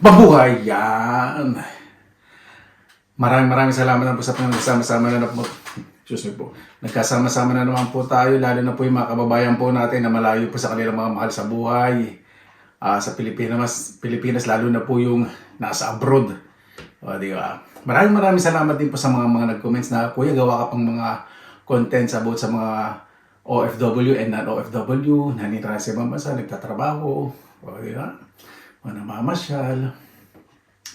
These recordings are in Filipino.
Mabuhay yan! Maraming salamat na po sa pinagsama-sama na po. Excuse me po. Nagkasama-sama na naman po tayo, lalo na po yung mga kababayan po natin na malayo po sa kanilang mga mahal sa buhay. Sa Pilipinas, lalo na po yung nasa abroad. O, di ba? Maraming salamat din po sa mga nag-comments na, Kuya, gawa ka pang mga contents about sa mga OFW and non-OFW, nanitira sa ibang bansa, nagtatrabaho, o, di ba? Mga namamasyal,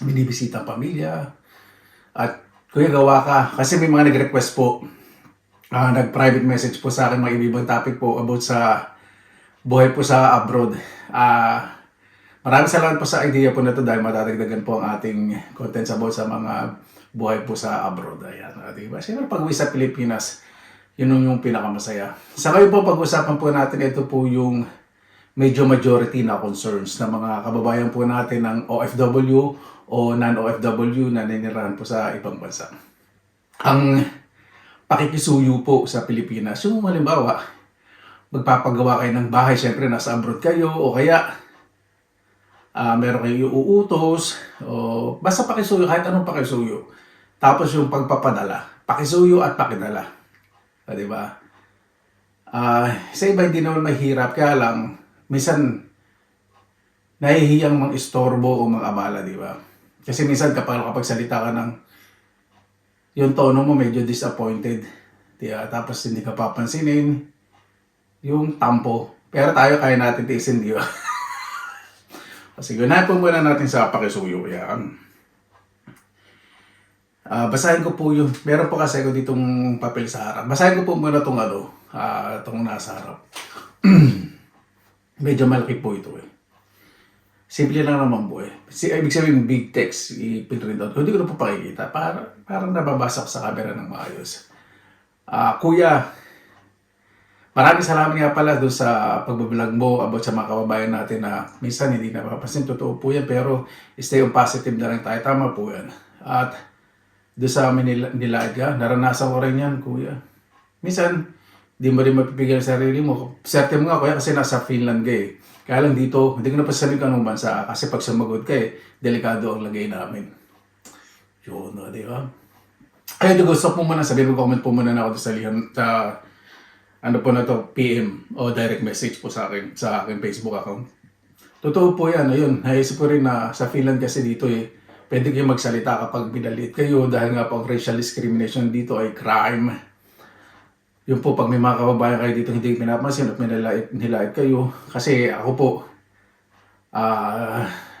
binibisita ang pamilya. At Kuya, gawa ka. Kasi may mga nag-request po, nag-private message po sa akin, mga ibibang topic po about sa buhay po sa abroad. Maraming salamat po sa idea po na ito dahil matadagdagan po ang ating contents about sa mga buhay po sa abroad. Ayan, diba? Siyempre, pag-uwi sa Pilipinas, yun yung pinakamasaya. Sa ngayon po, pag-usapan po natin, ito po yung medyo majority na concerns ng mga kababayan po natin ng OFW o non-OFW na nanirahan po sa ibang bansa. Ang pakikisuyo po sa Pilipinas, yung halimbawa, magpapagawa kayo ng bahay, syempre nasa abroad kayo, o kaya meron kayo uutos, o basta pakisuyo, kahit anong pakisuyo. Tapos yung pagpapadala, pakisuyo at pakidala. Diba? Sa iba hindi naman mahirap, kaya lang, minsan, nahihiyang mang-istorbo o mang-abala, di ba? Kasi minsan kapag salita ka ng yung tono mo medyo disappointed, di ba? Tapos hindi ka papansinin, yung tampo. Pero tayo kaya natin tiisin, di ba? Sige, unahin po muna natin sa pakisuyo. Yan. Basahin ko po yung, meron po kasi ako ditong papel sa harap. Basahin ko po muna itong itong nasa harap. Medyo malaki po ito eh. Simple lang naman po eh. Ibig sabihin big text, i-print out. Hindi ko na po pakikita. Parang nababasa ko sa camera ng maayos. Kuya, maraming salamat nga pala doon sa pagbablog mo about sa mga kababayan natin na minsan hindi napapansin. Totoo po yan, pero stay on positive na lang tayo. Tama po yan. At doon sa amin nilaga, naranasan ko rin yan, kuya. Minsan, di mo rin mapipigil sa sarili mo. Swerte mo nga, kuya, kasi nasa Finland ka eh. Kaya lang dito, hindi ko na pasasabi kung anong bansa. Kasi pag sumagot ka eh, delikado ang lagay namin. Yun, di ba? Kaya gusto po muna, sabihin ko, comment po muna na ako sa ano po na to, PM o direct message po sa aking Facebook account. Totoo po yan, ayun. Naisip ko rin na sa Finland kasi dito eh, pwede kayo magsalita kapag binaliit kayo dahil nga po ang racial discrimination dito ay crime. Yung po, pag may mga kababayan kayo dito hindi pinapansin at nilait kayo. Kasi ako po,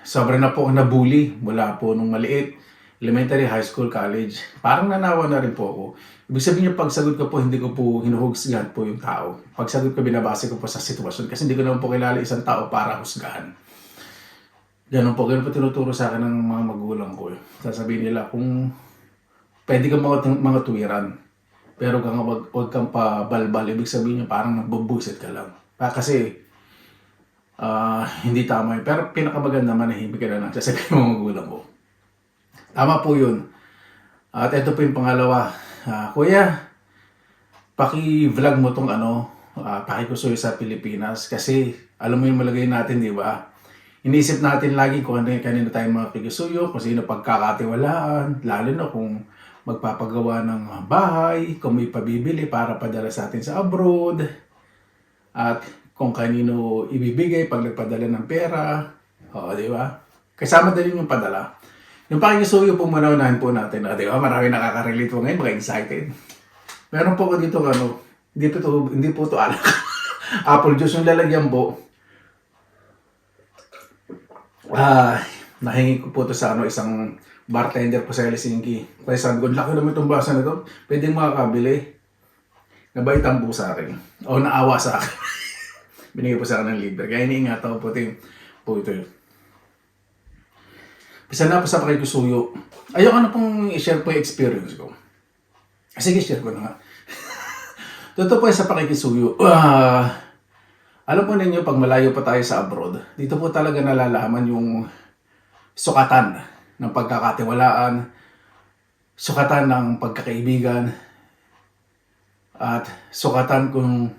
sobrang na po ako nabully mula po nung maliit. Elementary, high school, college. Parang nanawa na rin po ako. Ibig sabihin niya, pagsagot ko po, hindi ko po hinuhusgahan po yung tao. Pagsagot ko, binabase ko po sa sitwasyon. Kasi hindi ko naman po kilala isang tao para husgahan. Ganun po tinuturo sa akin ng mga magulang ko. Sasabihin nila kung pwede kang mga tuwiran. Pero huwag kang pabalbal. Ibig sabihin niya parang nagbabusit ka lang. Kasi hindi tama yun. Pero pinakamaganda manahimik ka na lang. Sasabihin mo magulang ko. Tama po yun. At ito po yung pangalawa. Kuya, paki-vlog mo tong pakikusuyo sa Pilipinas. Kasi alam mo yung malagay natin, di ba? Iniisip natin lagi kung kanino tayo mga kikisuyo, kung sino pagkakatiwalaan, lalo na kung magpapagawa ng bahay, kung may pabibili para padala sa atin sa abroad, at kung kanino ibibigay pag nagpadala ng pera. O, di ba? Kasama din yung padala. Yung pakikisuyo po muna unahin po natin. Di ba? Marami nakaka-relate po ngayon, mga excited. Meron po ko dito, hindi po ito alak. Apple juice yung lalagyan po. Nahingi ko po ito sa isang bartender po sa Helsinki. Kaya sabi ko, laki naman itong basa na ito. Pwedeng makakabili. Nabait ang po sa akin. O naawa sa akin. Binigay po sa akin ng libre. Kaya iniingatan ko po ito. Bisa na po sa pakikusuyo. Ayoko na pong i-share po yung experience ko. Sige, share ko na nga. Totoo po sa pakikisuyo. Alam po ninyo, pag malayo pa tayo sa abroad, dito po talaga nalalaman yung sukatan ng pagkakatiwalaan, sukatan ng pagkakaibigan, at sukatan kung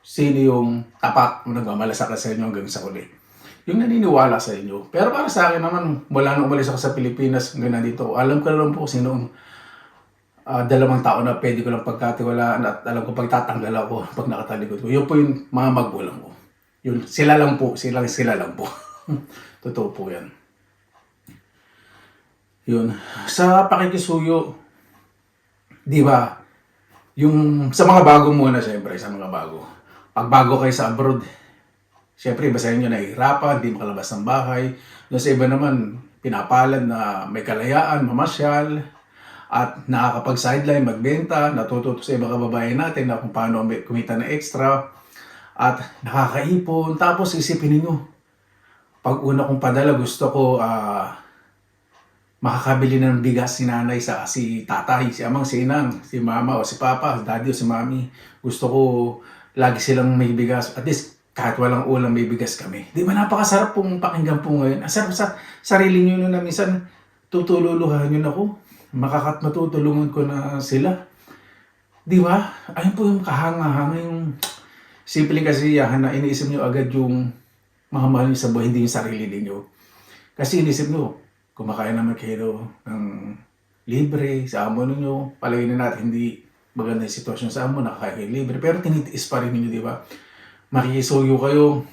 sino yung tapat o nagmamalasakit sa inyo hanggang sa huli. yung naniniwala sa inyo. Pero para sa akin naman, wala nang umalis ako sa Pilipinas hanggang nandito. Alam ko naman po sino dalawang tao na pwede ko lang pagkatiwalaan at alam ko pagtatanggal ako pag nakatalikod ko. Yun po yung mga magulang ko. Yun, sila lang po. Sila lang po. Totoo po yan. Yun. Sa pakikisuyo, di ba, yung sa mga bago muna, siyempre, sa mga bago. Pag bago kayo sa abroad, siyempre, iba sa inyo nahihirapan, di makalabas ng bahay. Doon sa iba naman, pinapalad na may kalayaan, mamasyal, at nakakapag-sideline, magbenta, natututo sa ibang kababayan natin na kung paano kumita na extra, at nakakaipon. Tapos isipin niyo, pag una kong padala, gusto ko makakabili ng bigas si nanay sa si tatay, si amang, si inang, si mama o si papa, si daddy o si mami. Gusto ko lagi silang may bigas. At least kahit walang ulam may bigas kami. Di ba napakasarap pong pakinggan po ngayon. Ang sarap sa sarili nyo na minsan tutululuhan nyo na ako. Matutulungan ko na sila. Di ba? Ayun po yung kahanga-hanga, yung simpleng kasiyahan na iniisip nyo agad yung mga mahal nyo sa buhay, hindi yung sarili ninyo. Kasi iniisip nyo, kumakain naman kayo ng libre sa amo ninyo. Palagay na natin hindi maganda yung sitwasyon sa amo, nakakain kayo libre. Pero tinitiis pa rin ninyo, di ba? Makikisuyo kayo.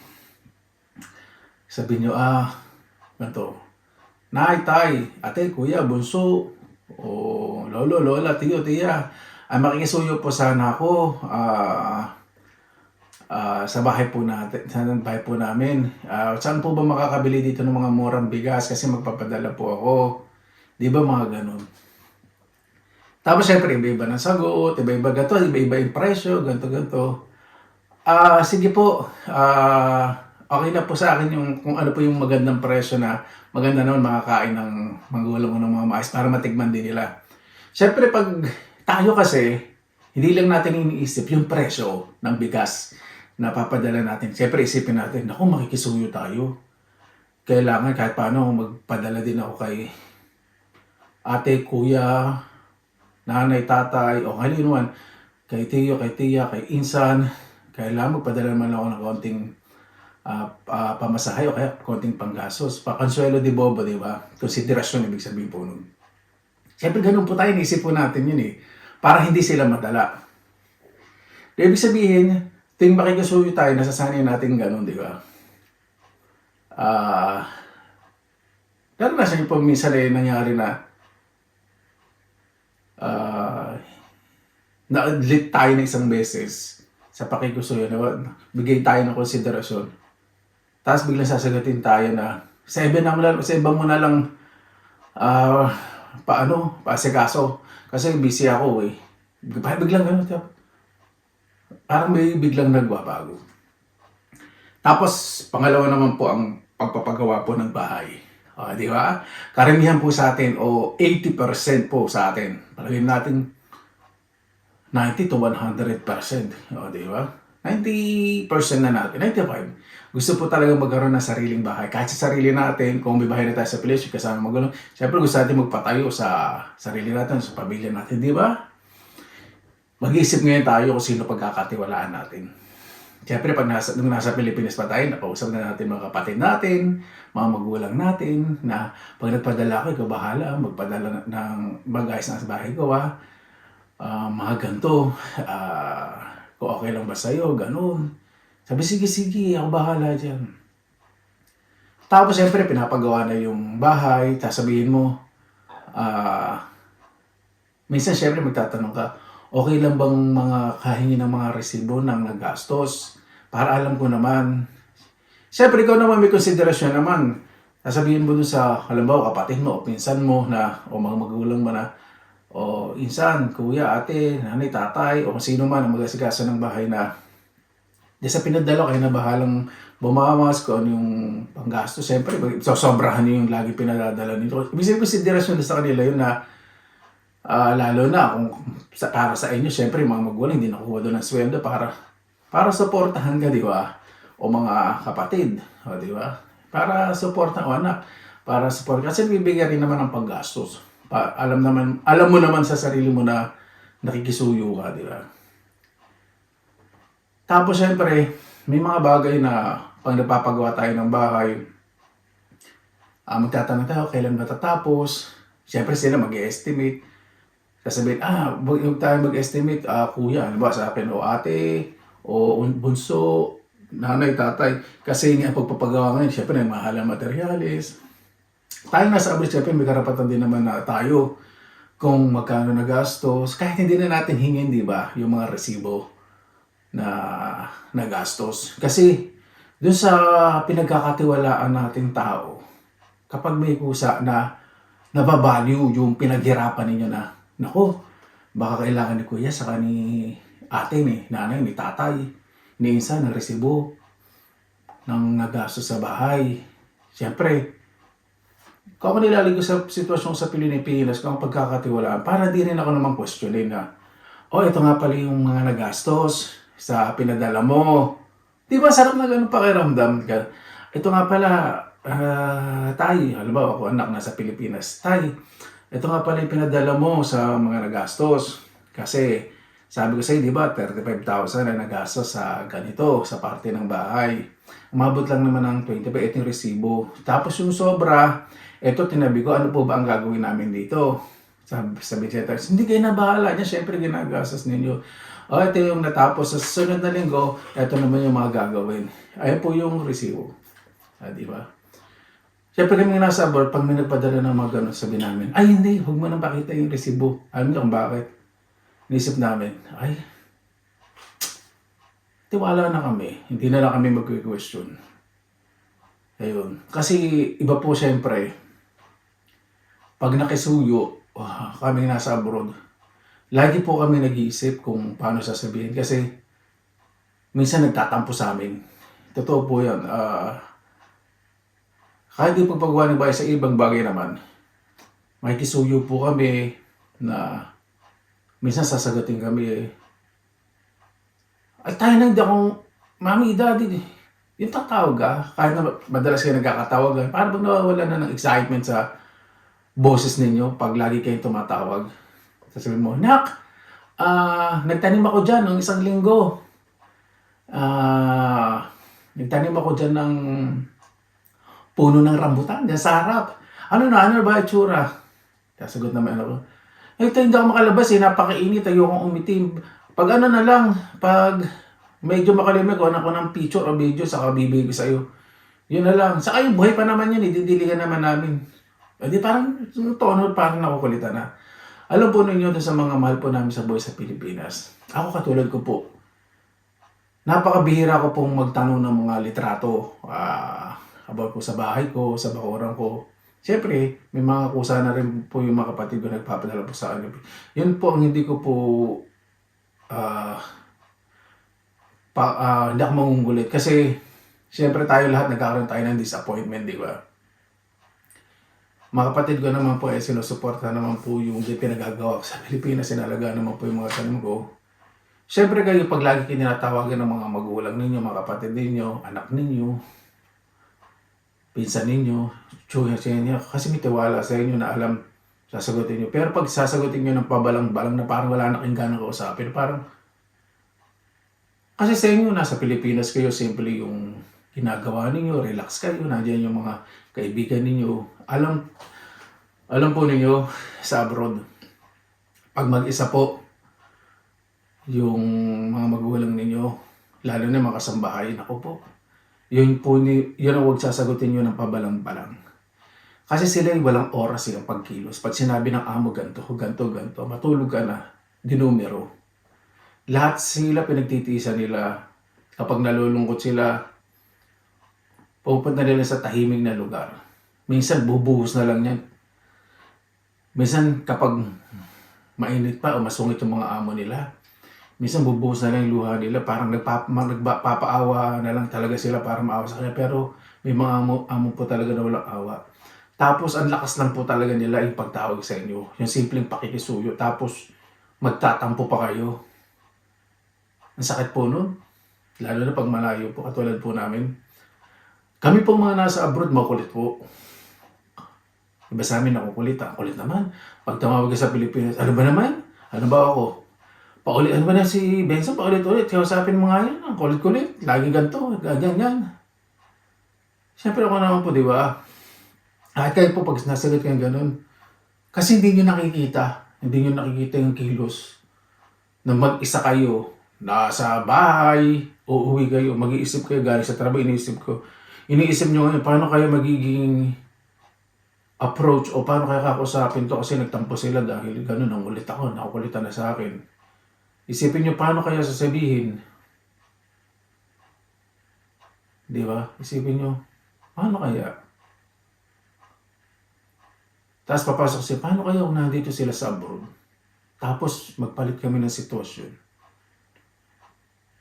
Sabi nyo, ganito. Nay, tay, ate, kuya, bunso, o lolo, lola, tiyo, tiya. Makikisuyo po sana ako sa bahay po namin. Saan po ba makakabili dito ng mga murang bigas kasi magpapadala po ako. Di ba mga ganun? Tapos syempre iba-iba ng sagot, iba-iba ganito, iba-iba yung presyo, ganito. Sige po, okay na po sa akin yung kung ano po yung magandang presyo na maganda naman makakain ng magulang ko ng mga maayos para matikman din nila. Syempre pag tayo kasi, hindi lang natin iniisip yung presyo ng bigas na papadala natin. Siyempre isipin natin, naku, makikisuyo tayo. Kailangan kahit paano magpadala din ako kay ate, kuya, nanay, tatay, o kanino man, kay tiyo, kay tiya, kay insan. Kailangan magpadala naman ako ng konting pamasahe o kaya konting panggasos. Pakonsuelo de bobo, di ba? Konsiderasyon, ibig sabihin po nun. Siyempre ganun po tayo, naisip po natin yun para hindi sila madala. Ibig sabihin, tuwing makikisuyo tayo, nasasanay natin ganun, di ba? Pero nasa po minsan nangyari na na-lit tayo ng isang beses sa pakikusuyo na bigay tayo ng konsiderasyon. Tapos biglang sasagutin tayo na sa iba mo na lang paasikaso. Kasi busy ako Biglang gano'n. Parang may biglang nagbabago. Tapos, pangalawa naman po ang pagpapagawa po ng bahay. Di ba? Karamihan po sa atin o 80% po sa atin. Palagay natin 90 to 100%. Di ba? 90% na natin. 95%. Gusto po talaga magkaroon ng sariling bahay. Kahit sa sarili natin, kung may bahay na tayo sa Pilipinas, kasama magulang, siyempre gusto natin magpatayo sa sarili natin, sa pamilya natin. Di ba? Mag-iisip ngayon tayo kung sino pagkakatiwalaan natin. Siyempre, nung nasa Pilipinas pa tayo, nakausap na natin mga kapatid natin, mga magulang natin, na pag nagpadala ko, ikaw bahala, magpadala ng mag-ayos na sa bahay ko, mga ganito, kung okay lang ba sa'yo, ganun. Sabi, sige, ako bahala dyan. Tapos, siyempre, pinapagawa na yung bahay, sasabihin mo, minsan, siyempre, magtatanong ka, okay lang bang mga kahingi ng mga resibo ng nagastos? Para alam ko naman. Siyempre, ikaw naman may konsiderasyon naman. Sasabihin mo dun sa, halimbawa, kapatid mo, o pinsan mo na, o mga magulang mo na, o insan, kuya, ate, nanay, tatay, o sino man ang mag-asikasa ng bahay na di sa pinadala kayo na bahalang bumawas kung ano yung panggasto. Siyempre, sobrahan nyo yung lagi pinadadala nito. Ibig sabihin, konsiderasyon sa kanila yun na lalo na kung para sa inyo, siyempre, mga magulang hindi nakuha doon ng sweldo para suportahan ka, di ba? O mga kapatid, di ba? Para suportahan o anak, para support. Kasi bibigyan rin naman ng panggastos. Alam mo naman sa sarili mo na nakikisuyo ka, di ba? Tapos, siyempre, may mga bagay na pag nagpapagawa tayo ng bahay, magtatanong tayo, kailan matatapos? Siyempre sila mag-estimate. Sasabihin, huwag tayo mag-estimate, kuya, ano ba sa akin, o ate, o bunso, nanay, tatay. Kasi nga pagpapagawa ngayon, siyempre mahal ang materialis. Tayo nasa abroad, siyempre may karapatan din naman na tayo kung magkano nagastos. Kahit hindi na natin hingin, di ba, yung mga resibo na nagastos. Kasi doon sa pinagkakatiwalaan nating tao, kapag may kusa na nababalue yung pinaghirapan ninyo na, nako, baka kailangan ni kuya, saka ni ate, ni nanay, ni tatay, ni isa ng resibo ng nagastos sa bahay. Siyempre, kung ako nilaligo sa sitwasyon sa Pilipinas, kung pagkakatiwalaan, para di rin ako naman questionin na, ito nga pala yung mga nagastos sa pinadala mo. Di ba sarap na ganun pakiramdam ka? Ito nga pala, tay, halimbawa ako anak nasa Pilipinas, tay, ito nga pala yung pinadala mo sa mga nagastos. Kasi sabi ko sa'yo, di ba, 35,000 na nagastos sa ganito, sa parte ng bahay. Umabot lang naman ng 25, ito yung resibo. Tapos yung sobra, ito tinabi ko, ano po ba ang gagawin namin dito? Sabi siya, hindi kayo na bahala niya, syempre ginagastos ninyo. Ito yung natapos sa sunod na linggo, ito naman yung mga gagawin. Ayan po yung resibo. Di ba? Siyempre kami nasa abroad, pag may nagpadala ng mga ganun, sabi namin, hindi, huwag mo nang pakita yung resibo. Alam niyo kung bakit? Naisip namin, tiwala na kami. Hindi na lang kami mag-question. Ayun. Kasi iba po siyempre, pag nakisuyo, kami nasa abroad, lagi po kami nag-iisip kung paano sasabihin. Kasi minsan nagtatampo sa amin. Totoo po yan. Kahit di pagpagawa ng bahay sa ibang bagay naman, makikisuyo po kami na minsan sasagutin kami ay tayo na hindi akong mami, daddy, yung tatawag kahit na madalas kayo nagkakatawagan, parang nawawala na ng excitement sa boses ninyo pag lagi kayong tumatawag. Sasabihin mo, Nak, nagtanim ako dyan ng isang linggo. Nagtanim ako dyan ng puno ng rambutan dyan sa harap. Ano ba itsura? Sasagot naman ako, ito hindi ako makalabas napakainit, ayokong umitim. Pag ano na lang, pag medyo makalimig, ako ng picture o video, saka bibigay ko sa'yo. Yun na lang. Saka yung buhay pa naman yun, didiligan naman namin. Di parang tono, parang nakukulitan na. Alam po ninyo sa mga mahal po namin sa buhay sa Pilipinas. Ako katulad ko po. Napakabihira ko pong magtanong ng mga litrato. About po sa bahay ko, sa bakuran ko. Siyempre, may mga kusa na rin po yung mga kapatid ko nagpapadala po sa akin. Yun po ang hindi ko po hindi ako mangungulit. Kasi, siyempre tayo lahat nagkakaroon tayo ng disappointment, di ba? Mga kapatid ko naman po, sinusuporta naman po yung pinagagawa ko sa Pilipinas. Sinalagaan naman po yung mga tanim ko. Siyempre kayo, pag lagi kinatawagan ng mga magulang ninyo, mga kapatid ninyo, anak ninyo, pinsan ninyo, kasi may tiwala sa inyo na alam, sasagutin nyo. Pero pag sasagutin nyo ng pabalang-balang na parang wala na kayong ganang kausapin, parang, kasi sa inyo, nasa Pilipinas kayo, simple yung ginagawa ninyo, relax kayo, nandiyan yung mga kaibigan ninyo. Alam po ninyo, sa abroad, pag mag-isa po, yung mga magulang ninyo, lalo na mga kasambahay, ako po, yun ang huwag sasagutin nyo ng pabalang-balang. Kasi sila walang oras silang pagkilos. Pag sinabi ng amo ganto, matulog ka na, dinumero. Lahat sila pinagtitiisan nila. Kapag nalulungkot sila, pupunta nila sa tahimik na lugar. Minsan bubuhos na lang yan. Minsan kapag mainit pa o masungit yung mga amo nila, minsan bubuhos na lang yung luha nila, parang nagpapaawa na lang talaga sila para maawa sa kanya. Pero may mga amo po talaga na walang awa. Tapos ang lakas lang po talaga nila yung pagtawag sa inyo. Yung simpleng pakikisuyo. Tapos magtatampo pa kayo. Ang sakit po nun. Lalo na pag malayo po, katulad po namin. Kami po mga nasa abroad, makulit po. Iba sa amin nakukulit. Ang kulit naman. Pag tumawag ka sa Pilipinas, ano ba naman? Ano ba ako? Paulit, ano ba na si Benson? Paulit-ulit. Kausapin mo nga yan. Ang kulit-kulit. Lagi ganito. Ganyan. Siyempre ako naman po, di ba? Kahit kayo po pag nasagot kayo ganun, kasi hindi nyo nakikita. Hindi nyo nakikita yung kilos na mag-isa kayo, nasa bahay, uuwi kayo, mag-iisip kayo, galing sa trabaho, iniisip ko. Iniisip nyo ngayon, paano kayo magiging approach o paano kayo kakusapin to kasi nagtampo sila dahil ganun, nangulit ako, nakukulitan na sa akin. Isipin nyo, paano kaya sasabihin? Di ba? Isipin nyo, paano kaya? Tapos papasok siya, paano kaya kung nandito sila sa abroad? Tapos magpalit kami ng sitwasyon.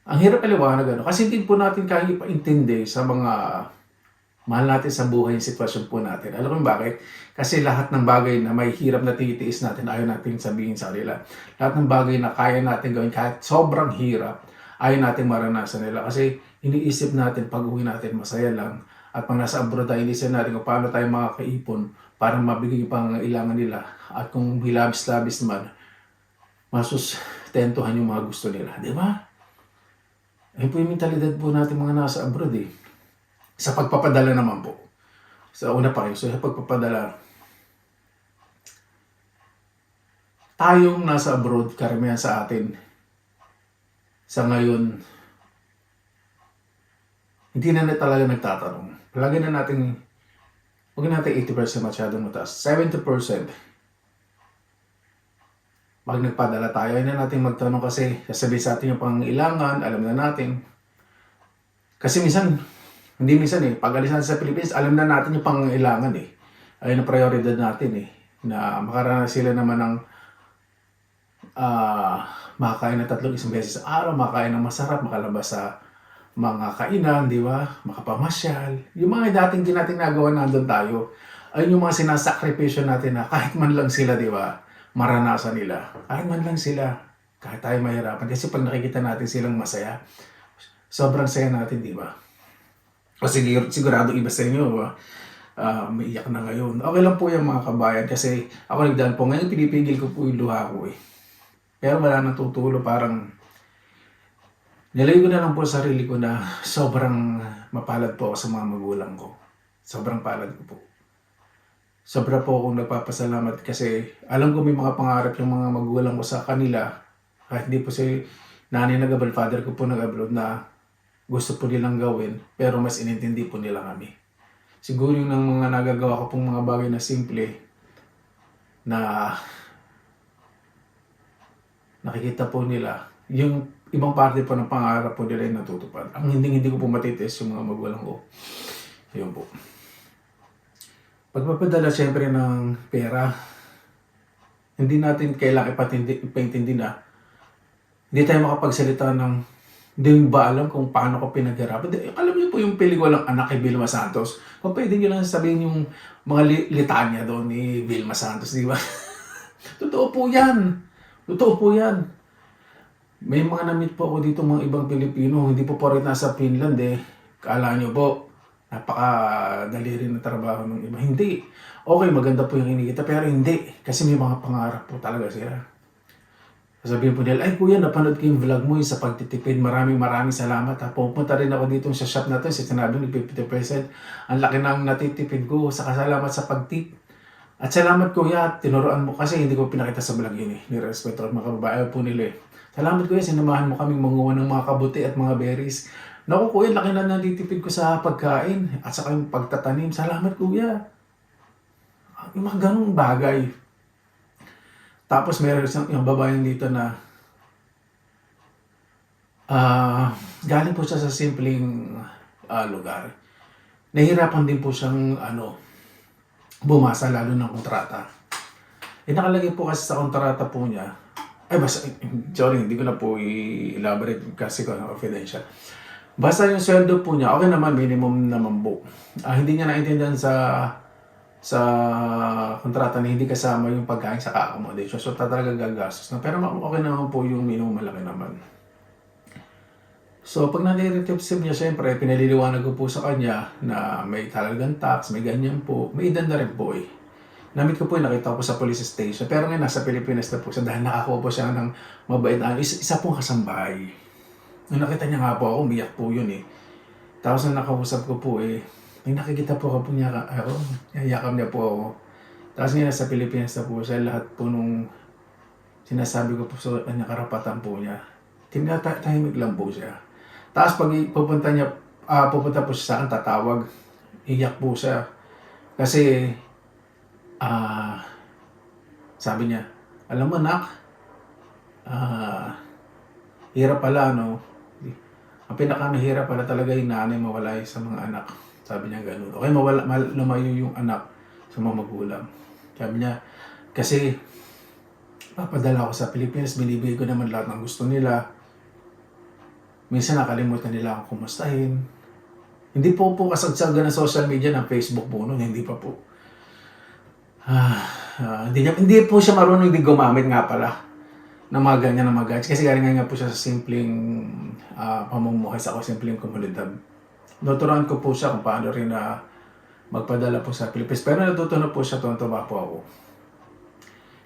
Ang hirap paliwanag ano, kasi hindi po natin kaya ipaintindi sa mga mahal natin sa buhay yung sitwasyon po natin. Alam mo bakit? Kasi lahat ng bagay na may hirap na titiis natin, ayaw natin sabihin sa kanila. Lahat ng bagay na kaya natin gawin kahit sobrang hirap, ayaw natin maranasan nila. Kasi iniisip natin pag uwi natin masaya lang. At pag nasa abroad tayo, iniisip natin kung paano tayo makakaipon para mabigay yung pangangailangan nila. At kung hilabis-labis naman, masustentuhan yung mga gusto nila. Di ba? Ayun po yung mentalidad po natin mga nasa abroad eh. Sa pagpapadala naman po. Sa una pa kayo, sa pagpapadala. Tayong nasa abroad, karamihan sa atin, sa ngayon, hindi na talaga nagtatanong. Palagi na natin, huwag natin 80% masyadong mataas. 70%. Pag nagpadala tayo, ay na natin magtanong kasi sasabihin sa atin yung pangangailangan, alam na natin. Kasi minsan, hindi minsan eh, pag alis natin sa Pilipinas, alam na natin yung pangangailangan eh. Ayun ang prioridad natin eh. Na makaranas sila naman ng makakain na 3 isang beses sa araw, makakain ng masarap, makalabas sa mga kainan, di ba? Makapamasyal. Yung mga dating din natin nagawa nandun tayo, ayun yung mga sinasakripisyo natin na kahit man lang sila, di ba? Maranasan nila. Kahit man lang sila, kahit tayo mahirapan. Kasi pag nakikita natin silang masaya, sobrang saya natin, di ba? O sigurado iba sa inyo, may iyak na ngayon. Okay lang po yung mga kabayan kasi ako nagdaan po. Ngayon pinipigil ko po yung luha ko eh. Pero wala nang tutulo, parang nilagay ko na lang po sa sarili ko na sobrang mapalad po ako sa mga magulang ko. Sobrang palad ko po. Sobra po akong nagpapasalamat kasi alam ko may mga pangarap yung mga magulang ko sa kanila. Kahit hindi po si nanay nag-abroad, father ko po nag-abroad na gusto po nilang gawin, pero mas inintindi po nila kami. Siguro yung ng mga nagagawa ko pong mga bagay na simple na nakikita po nila, yung ibang parte po ng pangarap po nila ay natutupad. Ang hindi ko po matitiis yung mga magulang ko. Yun po. Pagpapadala siyempre ng pera, hindi natin kailangan ipaintindi na hindi tayo makapagsalita ng hindi ba alam kung paano ko pinaghirapan. Alam niyo po yung pelikulang Anak kay Vilma Santos? Kung pwede niyo lang sabihin yung mga litanya doon ni Vilma Santos, di ba? Totoo po yan. Totoo po yan. May mga na-meet po ako dito mga ibang Pilipino, hindi po rin nasa Finland eh. Kala niyo po, napakadali rin na trabaho ng iba. Hindi. Okay, maganda po yung kinikita, pero hindi. Kasi may mga pangarap po talaga sila. Sabihin po nila, ay kuya, napanood ko yung vlog mo yung sa pagtitipid. Maraming salamat ha. Pupunta rin ako dito sa shop na to. Sinabi ng 50%. Ang laki ng natitipid ko. Saka salamat sa pagtip. At salamat kuya, tinuruan mo. Kasi hindi ko pinakita sa vlog yun eh. Nirespeto at mga kababayan po nila eh. Salamat kuya, sinamahan mo kaming manguha ng mga kabuti at mga berries. Naku kuya, laki na natitipid ko sa pagkain. At saka yung pagtatanim. Salamat kuya. Yung mga ganong bagay. Tapos meron yung babaeng dito na galing po siya sa simpleng lugar. Nahihirapan din po siyang bumasa lalo ng kontrata. Nakalagay po kasi sa kontrata po niya, sorry, hindi ko na po i-elaborate kasi confidential. Basta yung sweldo po niya, okay naman, minimum naman po. Hindi niya naintindihan sa kontrata na hindi kasama yung pagkain sa accommodation. So, talaga gagastos na. Pero okay naman po yung minimum, malaki naman. So, pag nare-receive niya, syempre, pinaliliwanag ko po sa kanya na may talagang tax, may ganyan po. May edad na rin po eh. Namit ko po yung nakita ko sa police station. Pero ngayon, nasa Pilipinas na po siya dahil nakakuha po siya ng mabait na isa pong kasambahay. Nung nakita niya nga po ako, umiyak po yun eh. Tapos nung nakausap ko po eh, may nakikita po ako niya ako, yayakap niya po ako. Tapos ngayon nasa Pilipinas na po siya, lahat po nung sinasabi ko po sa kanya karapatan po niya, tinatahimik lang po siya. Tapos pag pupunta po siya sa akin, tatawag, iyak po siya. Kasi, sabi niya, alam mo nak, hirap pala, no? Ang pinakamahirap pala talaga yung nanay mawala sa mga anak. Sabi niya gano'n. Okay, lumayo yung anak sa mga magulang. Sabi niya, kasi papadala ko sa Pilipinas, binibigay ko naman lahat ng gusto nila. Minsan nakalimutan nila akong kumustahin. Hindi po kasagsagan ng social media ng Facebook po noon, hindi pa po. Hindi po siya marunong din gumamit nga pala ng mga ganyan ng mga gadgets. Kasi galing nga po siya sa simpleng pamumuhay sa simpleng komunidad. Naturuan ko po siya kung paano rin na magpadala po sa Pilipinas. Pero natuto na po siya, tuwa po ako.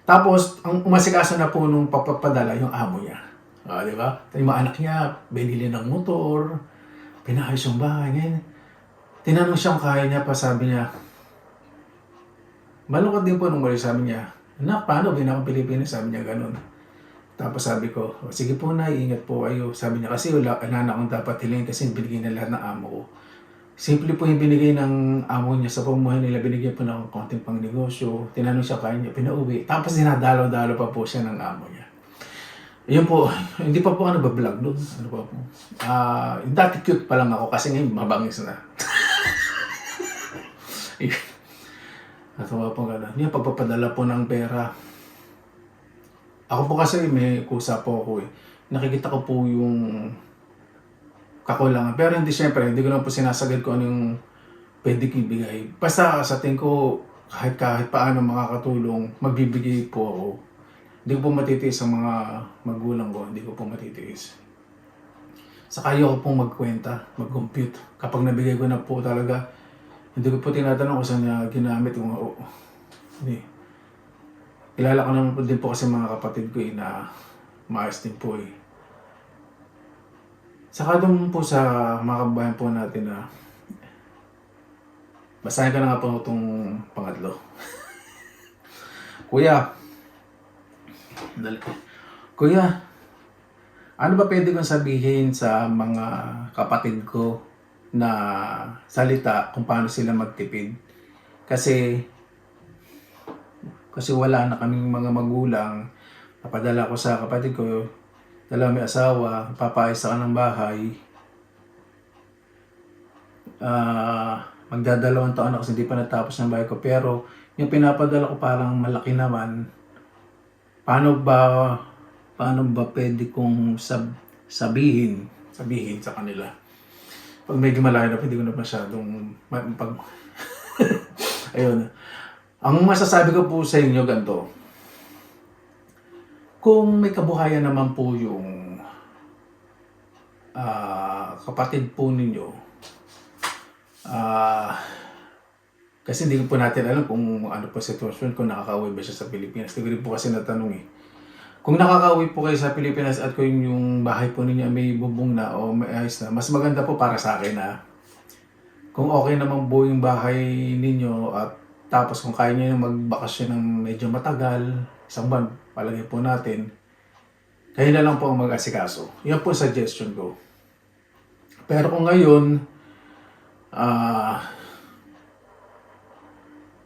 Tapos, ang umasikaso na po nung papapadala yung amo niya. Di ba? Yung mga anak niya, binili ng motor, pinayos yung bahay. Ngayon, tinanong siya kung kaya niya pa, sabi niya, malungkot din po nung mali, sabi niya, anak, paano? Binakang Pilipinas, sabi niya ganun. Tapos sabi ko, sige po na, ingat po kayo. Sabi niya, kasi wala na akong dapat hilingin kasi binigay na lahat ng amo ko. Simple po yung binigay ng amo niya sa pamumuhay nila, binigay po ng konting pang negosyo. Tinanong siya kaya niya, pinauwi. Tapos dinadalaw-dalaw pa po siya ng amo niya. Yun po, hindi pa po ako nagbablog doon. Ano pa po? Dati cute pa lang ako kasi ngayon mabangis na. Natawa po gano'n. Yung pagpapadala po ng pera. Ako po kasi may kusa po ako eh. Nakikita ko po yung kakulangan. Pero hindi, syempre, hindi ko naman po sinasagad ko anong pwede kong ibigay. Basta sa tingin ko, kahit paano makakatulong, magbibigay po ako. Hindi ko po matitiis sa mga magulang ko. Hindi ko po matitiis. Saka ayoko pong magkwenta, mag-compute. Kapag nabigay ko na po talaga, hindi ko po tinatanong kung saan niya ginamit. Hindi. Kilala ko naman po din po kasi mga kapatid ko na maayos din po eh. Saka doon po sa mga kababayan po natin na basahin ko na nga po itong pangatlo. Kuya, ano ba pwede kong sabihin sa mga kapatid ko na salita kung paano sila magtipid? Kasi wala na kaming mga magulang. Napadala ko sa kapatid ko, dalawa may asawa, papayos sa kanang bahay. Magdadalawang taon na kasi hindi pa natapos ng bahay ko. Pero yung pinapadala ko parang malaki naman. Paano ba pwede kong sabihin sa kanila? Pag medyo malayo na, hindi ko na masyadong ayun. Ang masasabi ko po sa inyo ganito. Kung may kabuhayan naman po yung kapatid po ninyo, kasi hindi po natin alam kung ano po sitwasyon, kung nakakauwi ba siya sa Pilipinas. Hindi ko rin po kasi natanong eh. Kung nakakauwi po kayo sa Pilipinas at kung yung bahay po ninyo may bubong na o may ayos na, mas maganda po para sa akin na kung okay naman po yung bahay ninyo at tapos kung kaya nyo yung magbakasyon ng medyo matagal, isang buwan, palagay po natin, kayo na lang po ang mag-asikaso. Yan po suggestion ko. Pero kung ngayon,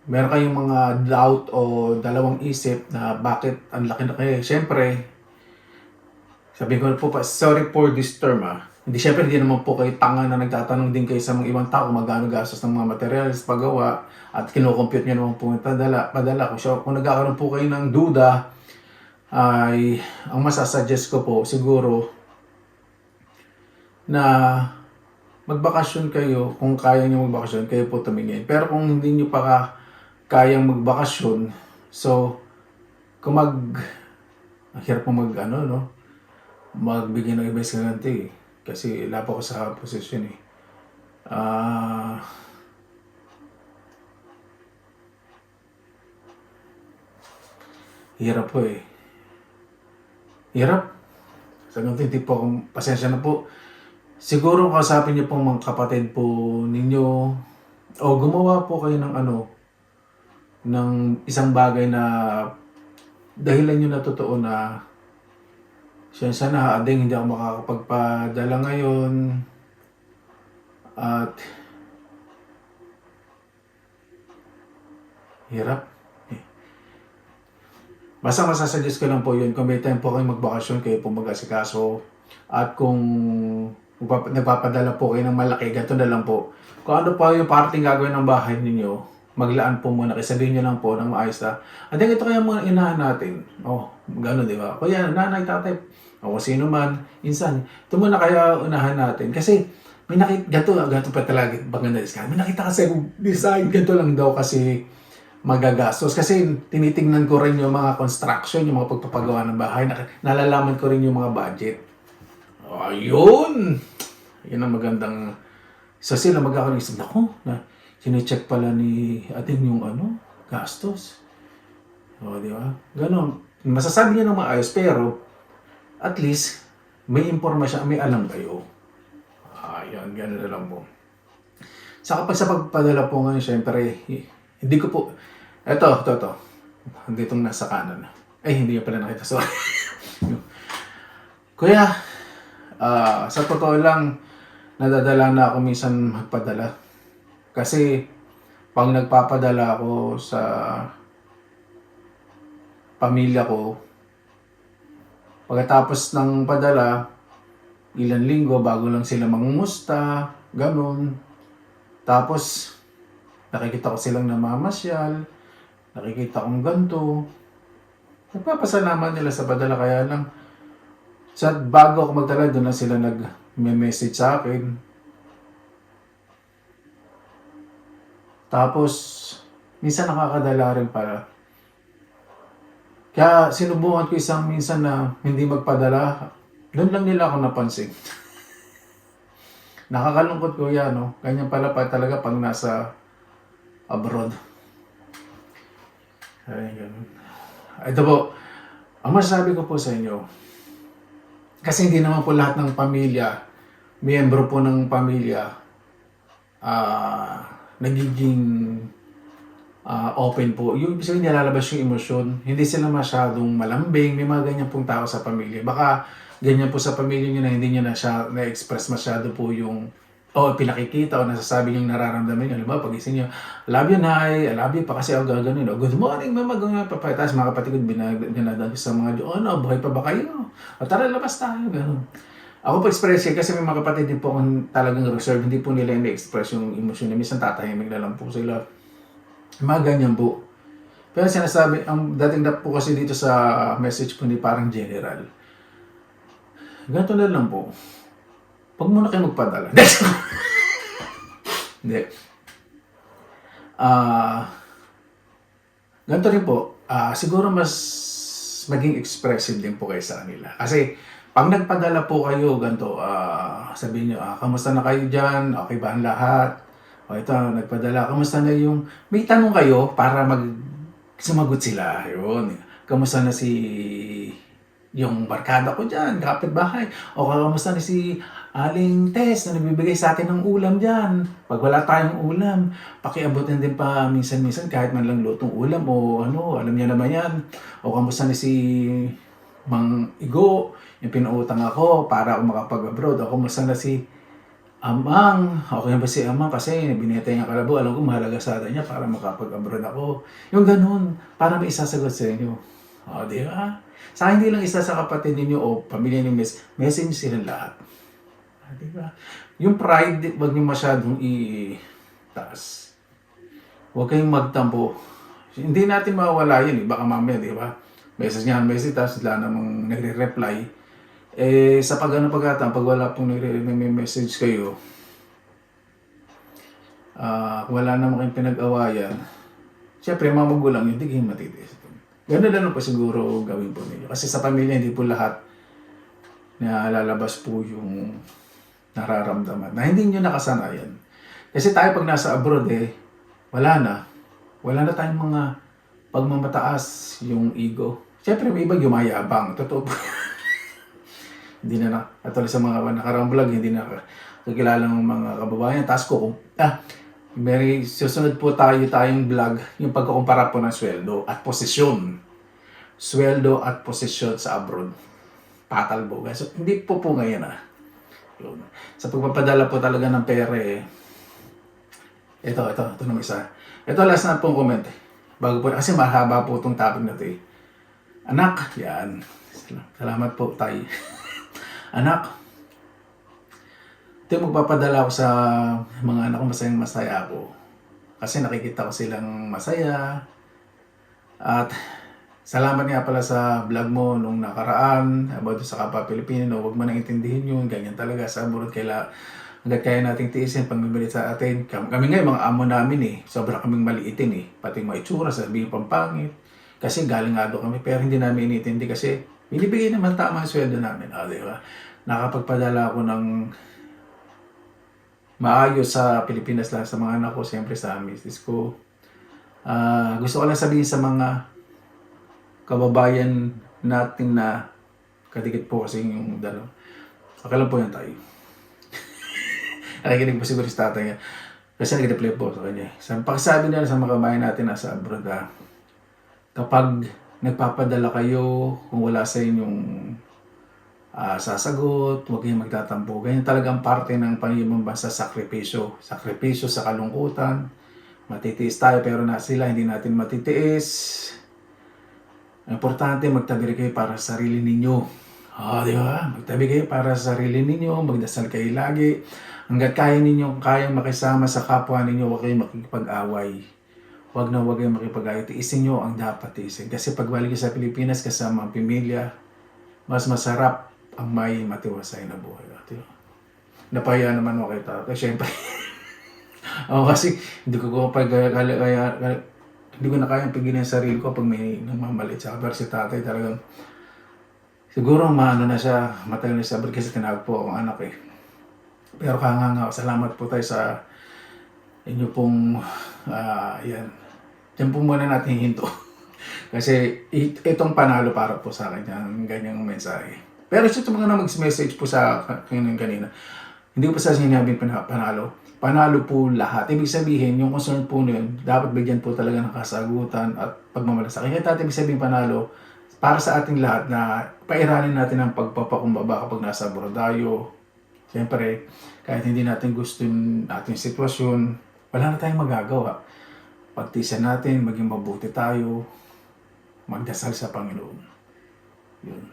meron kayong mga doubt o dalawang isip na bakit ang laki na kayo. Siyempre, sabihin ko na po pa, sorry for this term Hindi, syempre, hindi naman po kayo tanga na nagtatanong din kayo sa mga ibang tao kung magkano gastos ng mga materials, paggawa, at kinocompute nyo naman po yung padala. Kung nagkakaroon po kayo ng duda, ay ang masasuggest ko po siguro na magbakasyon kayo. Kung kaya nyo magbakasyon, kayo po tumingin. Pero kung hindi nyo pa kayang magbakasyon, so kung ang hirap mo magbigay ng advice ka ganti kasi wala pa ako sa posisyon eh. Hirap po eh. Hirap. Sa ganito, hindi po akong pasensya na po. Siguro kasapin niyo pong mga kapatid po ninyo O gumawa po kayo ng ano, ng isang bagay na dahilan nyo na totoo na siyensya na, ading hindi ako makakapagpadala ngayon at hirap. Basta masasuggest ko lang po yun, kung may time po kayo magbakasyon, kayo po mag-asikaso. At kung nagpapadala po kayo ng malaki, ganito na lang po. Kung ano pa yung parting gagawin ng bahay ninyo, maglaan po muna, sabihin nyo lang po ng maayos na, ito kaya mga inahan natin. Oh, gano'n, di ba? Kuya, nanay, tatay, o kung sino man, insan, ito muna kaya unahan natin. Kasi, may nakita, ganito pa talaga, maganda discount. May nakita kasi design, ganito lang daw kasi magagastos. Kasi tinitingnan ko rin yung mga construction, yung mga pagpapagawa ng bahay. Nalalaman ko rin yung mga budget. Ayun! Yun ang magandang... So sila magkakaroon, naku, na sinicheck pala ni atin yung ano, gastos. O, di ba? Ganon. Masasabi niya ng maayos, pero at least may impormasyon, may alam kayo. Ayun, gano'n na lang po. Sa pagpadala po ngayon, syempre, hindi ko po, ito. Andito nasa kanan. Ay, hindi niya pala nakita. Sorry. Kuya, sa totoo lang, nadadala na ako minsan magpadala. Kasi, pag nagpapadala ako sa pamilya ko, pagkatapos ng padala, ilang linggo bago lang sila mangumusta, ganun. Tapos, nakikita ko silang namamasyal, nakikita kong ganito. Nagpapasalamat nila sa padala, kaya lang sa bago ako magdala, doon lang sila nag-message sa akin. Tapos, minsan nakakadala rin pala. Kaya sinubukan ko isang minsan na hindi magpadala, doon lang nila ako napansin. Nakakalungkot ko yan, no? Ganyan pala pa talaga pag nasa abroad. Ay, ganun. Ito po, ang masasabi ko po sa inyo, kasi hindi naman po lahat ng pamilya, miyembro po ng pamilya, nagiging open po. Yung ibig sabihin, nilalabas yung emosyon. Hindi sila masyadong malambing. May mga ganyan pong tao sa pamilya. Baka ganyan po sa pamilya nyo na hindi nyo na-express masyado po yung pinakikita o nasasabi yung nararamdaman nyo. Halimbawa, pagising nyo, I love you, Nay. I love you pa kasi ako gaganin. Good morning, Mama. Tapos mga kapatid ko, binadagis sa mga Diyo, buhay pa ba kayo? O tara, labas tayo. Ganun. Ako po express kasi may mga kapatid din po akong talagang reserve. Hindi po nila na-express yung emosyon niya. Minsan tatahimik na lang po sila. Mga ganyan po. Pero sinasabi, ang dating na po kasi dito sa message po ni parang general. Ganito na lang po. Huwag muna kayo magpadala. Hindi. Ganito rin po. Siguro mas maging expressive din po kayo sa kanila. Kasi pag nagpadala po kayo, ganito, sabihin nyo, kamusta na kayo dyan? Okay ba ang lahat? O ito, nagpadala, kamusta na yung... May tanong kayo para sumagot sila. Yun. Kamusta na yung barkada ko dyan, kapitbahay. O kamusta na si Aling Tess na nagbibigay sa atin ng ulam dyan. Pag wala tayong ulam, pakiabutin din pa minsan-minsan kahit man lang lutong ulam o alam niya naman yan. O kamusta na si Mang Igo, yung pinuutang ako para ako makapag-abroad. O kamusta na si Amang, okay ba si Amang kasi binete niya kalabo, alam ko mahalaga sa atin niya para makapag-abroad ako. Yung ganun, para may isasagot sa inyo. O, di ba? Sa hindi lang isa sa kapatid ninyo o pamilya ninyo, message silang lahat. O, di ba? Yung pride, wag niyo masyadong itaas. Huwag kayong magtampo. Hindi natin mawala yun, baka mamaya, di ba? Message niya, message, tapos wala namang nagre-reply. Sa pag wala pong nagre-message kayo, wala naman kayong pinag-awayan, siyempre, mga magulang yun, hindi kayo matitiis. Gano'n lang po siguro gawin po ninyo. Kasi sa pamilya, hindi po lahat na lalabas po yung nararamdaman na hindi nyo nakasanayan. Kasi tayo pag nasa abroad, wala na tayong mga pagmamataas, yung ego. Siyempre, may iba yumayabang. Totoo po. Hindi at sa mga nakaraang vlog, hindi na kakilala ng mga kababayan. Task ko, May susunod po tayong vlog, yung pagkukumpara po ng sweldo at posisyon. Sweldo at posisyon sa abroad. Patalbo guys. So, hindi po ngayon Yun. Sa pagpapadala po talaga ng pera ito naman isa. Ito last na pong comment. Bago po, kasi mahaba po itong topic na ito Anak, yan. Salamat po, Tay. Anak, ito yung magpapadala ko sa mga anak ko, masaya ako. Kasi nakikita ko silang masaya. At salamat nga pala sa vlog mo nung nakaraan about sa kapwa Pilipino. Huwag mo nang intindihin yun. Ganyan talaga sa abroad. Hanggat kaya nating tiisin pagbibilit sa atin. Kami ngayon, mga amo namin sobra kaming maliitin Pati mga itsura, sabihin pampangit. Kasi galing nga doon kami, pero hindi namin inintindi kasi binibigay naman tama ang sweldo namin. Di ba? Nakapagpadala ako ng maayos sa Pilipinas lang sa mga anak ko, siyempre sa misis ko. Gusto ko lang sabihin sa mga kababayan natin na kadikit po kasi yung dalaw. Okay lang po yan tayo. Nakikinig po siguro sa tatay niya. Kasi nag-reply po sa kanya. Pakisabi nila sa mga kababayan natin nasa abroad kapag nagpapadala kayo, kung wala sa inyong sasagot, huwag kayong magtatampo. Ganyan talagang parte ng pangibang bansa, sakripisyo. Sakripisyo sa kalungkutan. Matitiis tayo pero sila hindi natin matitiis. Importante magtabi kayo para sa sarili ninyo. Di ba? Magtabi kayo para sa sarili ninyo, magdasal kayo lagi. Hanggat kaya ninyo, kayang makisama sa kapwa ninyo, huwag kayong makikipag-away. Huwag kayong makipag-away. Tiisin nyo ang dapat tiisin. Kasi pagbalik sa Pilipinas kasama ang pamilya, mas masarap ang may matiwasay na buhay. Napaya naman ako kay tatay. Siyempre, kasi hindi ko na kayang pigilin ang sarili ko pag may nagmamalit siya. Pero si tatay talagang, siguro maano na siya, matagal na siya, kasi tinawag po akong anak Pero salamat po tayo sa inyo pong, yan. Diyan po muna natin hinto. Kasi itong panalo para po sa akin yung ganyang mensahe. Pero sa mga na mag-message po sa kanina, hindi ko pa sa sinabing panalo. Panalo po lahat. Ibig sabihin, yung concern po nun, dapat bigyan po talaga ng kasagutan at pagmamalasakit. Kaya ibig sabihin panalo, para sa ating lahat na pairanin natin ang pagpapakumbaba kapag nasa abroad tayo. Siyempre, kahit hindi natin gusto yung ating sitwasyon, wala na tayong magagawa. Pagtisan natin, maging mabuti tayo, magdasal sa Panginoon. Yun.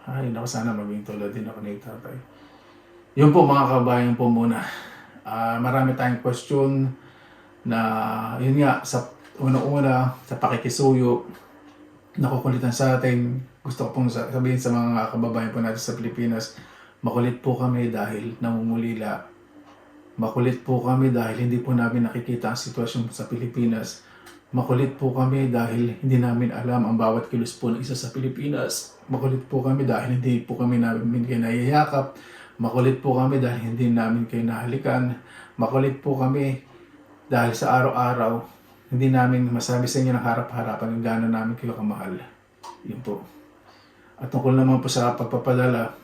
Ay, naku, sana maging tulad din ako ni tatay. Yun po mga kabayan po muna. Marami tayong question na, yun nga, sa una-una, sa pakikisuyo, nakukulitan sa atin. Gusto ko pong sabihin sa mga kababayan po natin sa Pilipinas, makulit po kami dahil namumulila. Makulit po kami dahil hindi po namin nakikita ang sitwasyon sa Pilipinas. Makulit po kami dahil hindi namin alam ang bawat kilos po ng isa sa Pilipinas. Makulit po kami dahil hindi po kami namin kayo nayayakap. Makulit po kami dahil hindi namin kayo nahalikan. Makulit po kami dahil sa araw-araw hindi namin masabi sa inyo ng harap-harapan kung gaano namin kayo kamahal. Yun po. At tungkol naman po sa pagpapadala,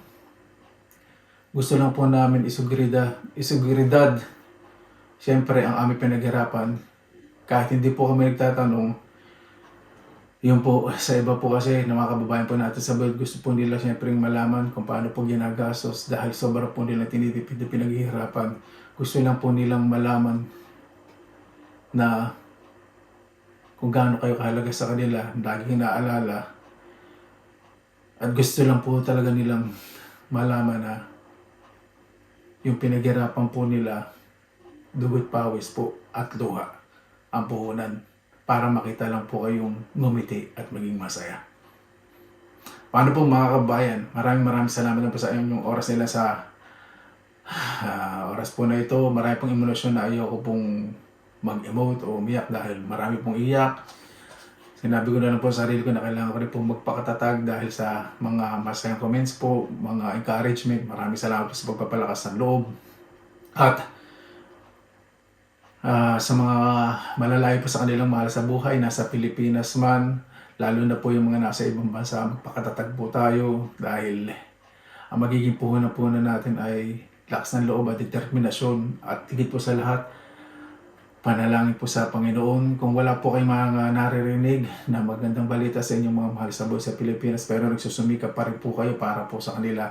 gusto lang po namin isugridad. Siyempre, ang aming pinaghirapan, kahit hindi po kami nagtatanong, yun po, sa iba po kasi na mga kababayan po natin sa buhay, gusto po nila siyempre malaman kung paano po ginagastos dahil sobra po nila tinitipid na pinaghihirapan. Gusto lang po nilang malaman na kung gaano kayo kahalaga sa kanila, laging naalala. At gusto lang po talaga nilang malaman na yung pinaghirapan po nila, dugot pawis po at luha ang puhunan para makita lang po kayong ngumiti at maging masaya. Paano po mga kabayan? Maraming salamat po sa inyong oras nila sa oras po na ito. Marami pong emosyon na ayoko pong mag-emote o umiyak dahil marami pong iyak. Sinabi ko na lang po sa sarili ko na kailangan ko rin pong magpakatatag dahil sa mga masayang comments po, mga encouragement. Maraming salamat po sa pagpapalakas ng loob. At sa mga malalayo po sa kanilang mahal sa buhay, nasa Pilipinas man, lalo na po yung mga nasa ibang bansa, magpakatatag po tayo dahil ang magiging puhunan natin ay lakas ng loob at determinasyon at higit po sa lahat, Panalangin po sa Panginoon. Kung wala po kayong mga naririnig na magandang balita sa inyong mga mahal sa buhay sa Pilipinas, pero nagsusumikap pa rin po kayo para po sa kanila,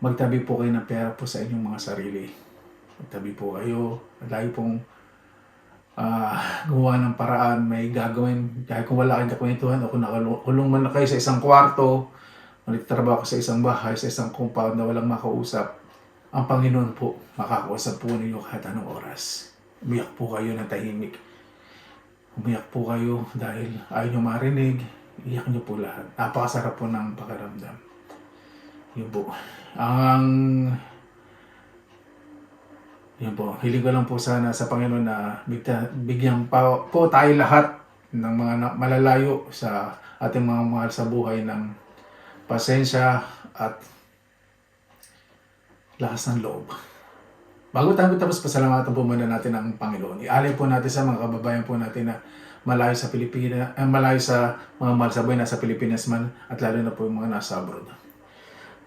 magtabi po kayo ng pera po sa inyong mga sarili. Magtabi po kayo. Lagi pong gumawa ng paraan, may gagawin. Kahit kung wala kayong kakwentuhan o kung nakulong man na kayo sa isang kwarto, nagtatrabaho sa isang bahay, sa isang compound na walang makausap, ang Panginoon po, makakausap po ninyo kahit anong oras. Umiyak po kayo ng tahimik. Umiyak po kayo dahil ayaw nyo marinig. Iyak nyo po lahat. Napakasarap po ng pakiramdam. Yun po. Yun po. Hiling ko lang po sana sa Panginoon na bigyan pa po tayo lahat ng mga malalayo sa ating mga mahal sa buhay ng pasensya at lakas ng loob. Bago tayo tapos, pasalamatan po muna natin ang Panginoon. Ialay po natin sa mga kababayan po natin na malayo sa Pilipinas, malayo sa mga mahal sa buhay nasa Pilipinas man, at lalo na po yung mga nasa abroad.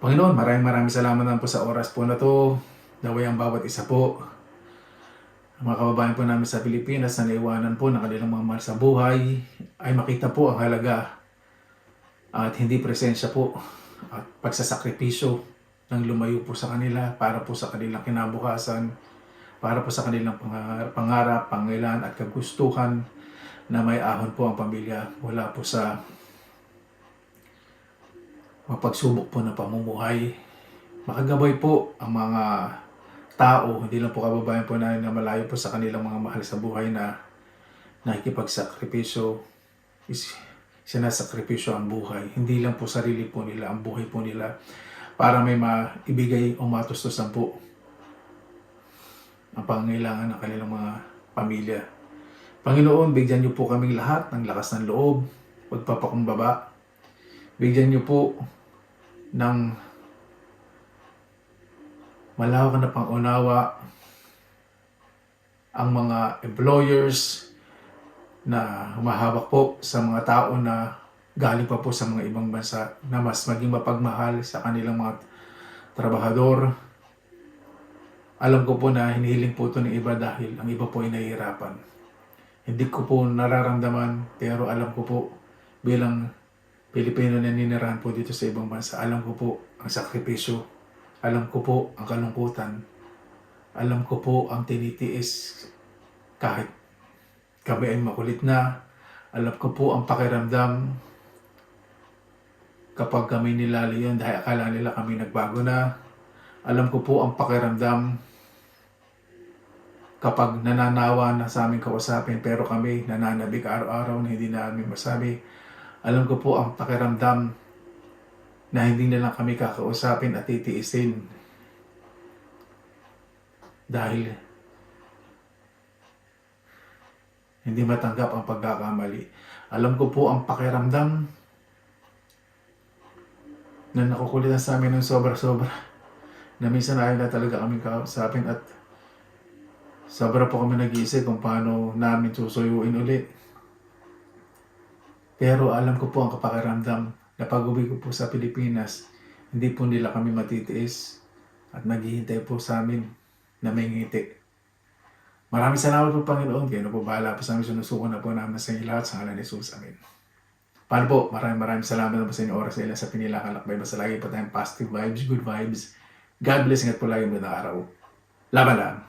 Panginoon, maraming salamat naman po sa oras po na to. Naway ang bawat isa po. Ang mga kababayan po namin sa Pilipinas na naiwanan po ng kanilang mga mahal sa buhay ay makita po ang halaga at hindi presensya po at pagsasakripisyo nang lumayo po sa kanila para po sa kanilang kinabukasan, para po sa kanilang pangarap, pangailan at kagustuhan na may ahon po ang pamilya wala po sa mapagsubok po na pamumuhay. Makagabay po ang mga tao, hindi lang po kababayan po na malayo po sa kanilang mga mahal sa buhay na nakikipagsakripisyo, sinasakripisyo ang buhay. Hindi lang po sarili po nila, ang buhay po nila para may maibigay o matustusan po ang pangangailangan ng kanilang mga pamilya. Panginoon, bigyan niyo po kaming lahat ng lakas ng loob, pagpapakumbaba. Bigyan niyo po ng malawak na pangunawa ang mga employers na humahawak po sa mga tao na galing pa po sa mga ibang bansa na mas maging mapagmahal sa kanilang mga trabahador. Alam ko po na hinihiling po ito ng iba dahil ang iba po ay nahihirapan. Hindi ko po nararamdaman, pero alam ko po bilang Pilipino na ninirahan po dito sa ibang bansa, alam ko po ang sakripisyo, alam ko po ang kalungkutan, alam ko po ang tinitiis kahit kami ay makulit na, alam ko po ang pakiramdam kapag kami nilalayon dahil akala nila kami nagbago na. Alam ko po ang pakiramdam kapag nananawa na sa aming kausapin pero kami nananabik araw-araw na hindi namin masabi. Alam ko po ang pakiramdam na hindi na lang kami kakausapin at titiisin dahil hindi matanggap ang pagkakamali. Alam ko po ang pakiramdam na nakukulitan sa amin ng sobra-sobra. Na minsan ayaw na talaga kami kausapin at sobra po kami nag-iisip kung paano namin susuyuin ulit. Pero alam ko po ang kapakiramdam na pag-uwi ko po sa Pilipinas, hindi po nila kami matitiis at maghihintay po sa amin na may ngiti. Maraming salamat po Panginoon. Kayo na po bahala po sa amin. Sinusuko na po namin sa inyo lahat sa ngalan ni Jesus. Amen. Paano po? Maraming salamat na po sa inyong oras nila sa Pinilakalakbay. Basta lagi po tayong positive vibes, good vibes. God bless. Ingat po lagi mo na araw. Laban lang.